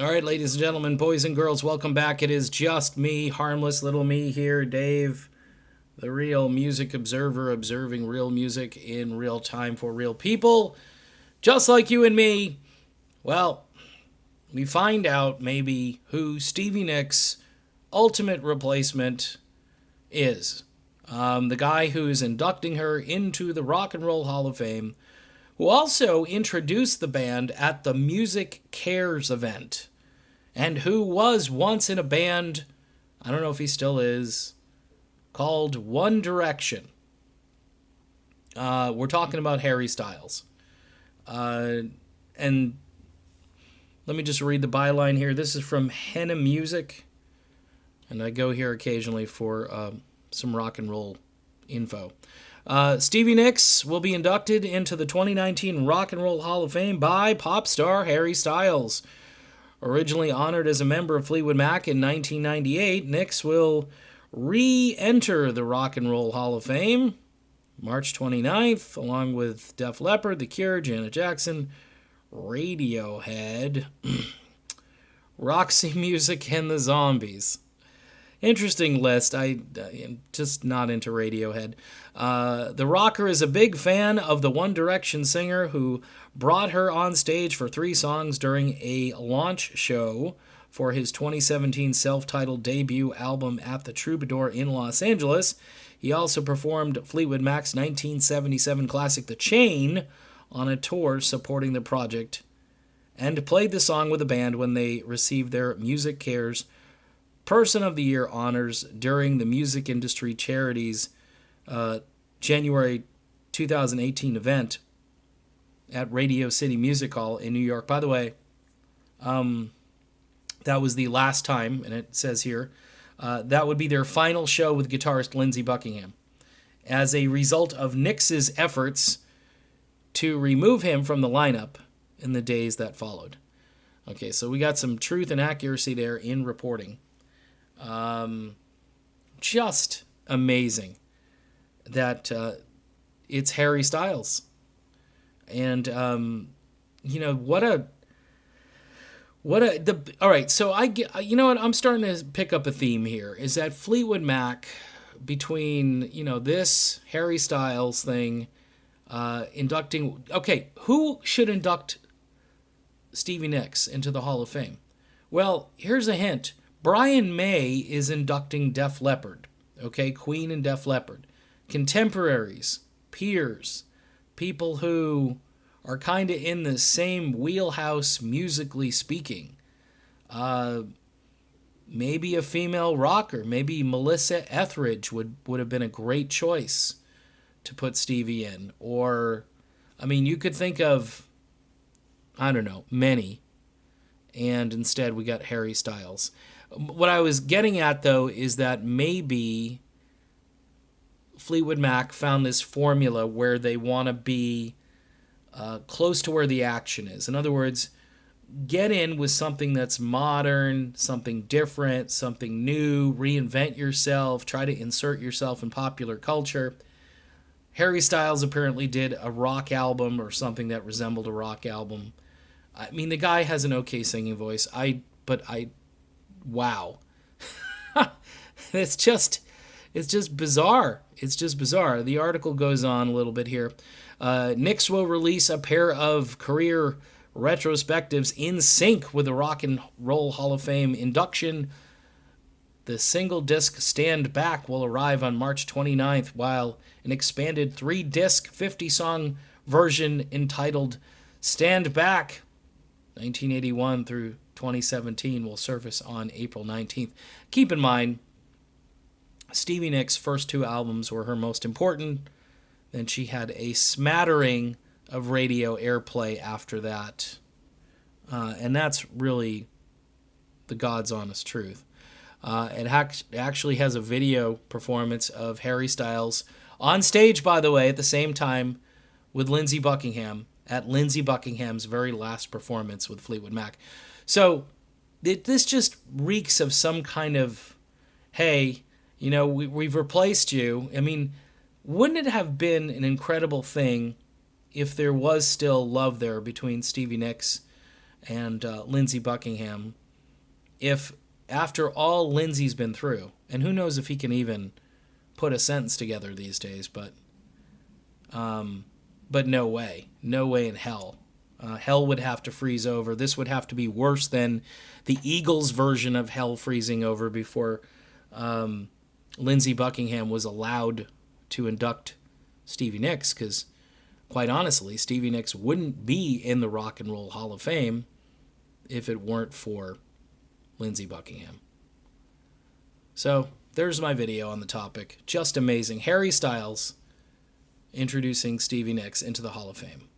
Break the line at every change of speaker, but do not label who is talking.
All right, ladies and gentlemen, boys and girls, welcome back. It is just me, harmless little me here, Dave, the real music observer, observing real music in real time for real people, just like you and me. Well, we find out maybe who Stevie Nicks' ultimate replacement is. The guy who's inducting her into the Rock and Roll Hall of Fame, who also introduced the band at the Music Cares event, and who was once in a band, I don't know if he still is, called One Direction. We're talking about Harry Styles. And let me just read the byline here. This is from Henna Music, and I go here occasionally for some rock and roll info. Stevie Nicks will be inducted into the 2019 Rock and Roll Hall of Fame by pop star Harry Styles. Originally honored as a member of Fleetwood Mac in 1998, Nicks will re-enter the Rock and Roll Hall of Fame March 29th, along with Def Leppard, The Cure, Janet Jackson, Radiohead, Roxy Music, and the Zombies. Interesting list. I'm just not into Radiohead. The rocker is a big fan of the One Direction singer who brought her on stage for 3 songs during a launch show for his 2017 self-titled debut album At the Troubadour in Los Angeles. He also performed Fleetwood Mac's 1977 classic The Chain on a tour supporting the project and played the song with the band when they received their Music Cares Person of the Year honors during the music industry charity's January 2018 event at Radio City Music Hall in New York. By the way, that was the last time, and it says here, that would be their final show with guitarist Lindsey Buckingham, as a result of Nicks' efforts to remove him from the lineup in the days that followed. Okay, so we got some truth and accuracy there in reporting. Just amazing that it's Harry Styles. And, all right, so you know what, I'm starting to pick up a theme here, is that Fleetwood Mac, between, this Harry Styles thing, inducting, okay, who should induct Stevie Nicks into the Hall of Fame? Well, here's a hint. Brian May is inducting Def Leppard, okay, Queen and Def Leppard. Contemporaries, peers, people who are kind of in the same wheelhouse musically speaking. Maybe a female rocker, maybe Melissa Etheridge would have been a great choice to put Stevie in. Or, I mean, you could think of, I don't know, many, and instead we got Harry Styles. What I was getting at, though, is that maybe Fleetwood Mac found this formula where they want to be close to where the action is. In other words, get in with something that's modern, something different, something new, reinvent yourself, try to insert yourself in popular culture. Harry Styles apparently did a rock album or something that resembled a rock album. I mean, the guy has an okay singing voice. Wow. It's just bizarre. It's just bizarre. The article goes on a little bit here. Nicks will release a pair of career retrospectives in sync with the Rock and Roll Hall of Fame induction. The single disc Stand Back will arrive on March 29th, while an expanded 3-disc 50-song version entitled Stand Back 1981 through 2017 will surface on April 19th. Keep in mind, Stevie Nicks' first 2 albums were her most important. Then she had a smattering of radio airplay after that. And that's really the God's honest truth. It actually has a video performance of Harry Styles on stage, by the way, at the same time with Lindsey Buckingham at Lindsey Buckingham's very last performance with Fleetwood Mac. So this just reeks of some kind of, hey, we've replaced you. I mean, wouldn't it have been an incredible thing if there was still love there between Stevie Nicks and Lindsey Buckingham, if after all Lindsey's been through, and who knows if he can even put a sentence together these days, but no way. No way in hell. Hell would have to freeze over. This would have to be worse than the Eagles' version of hell freezing over before Lindsey Buckingham was allowed to induct Stevie Nicks, because quite honestly, Stevie Nicks wouldn't be in the Rock and Roll Hall of Fame if it weren't for Lindsey Buckingham. So there's my video on the topic. Just amazing. Harry Styles introducing Stevie Nicks into the Hall of Fame.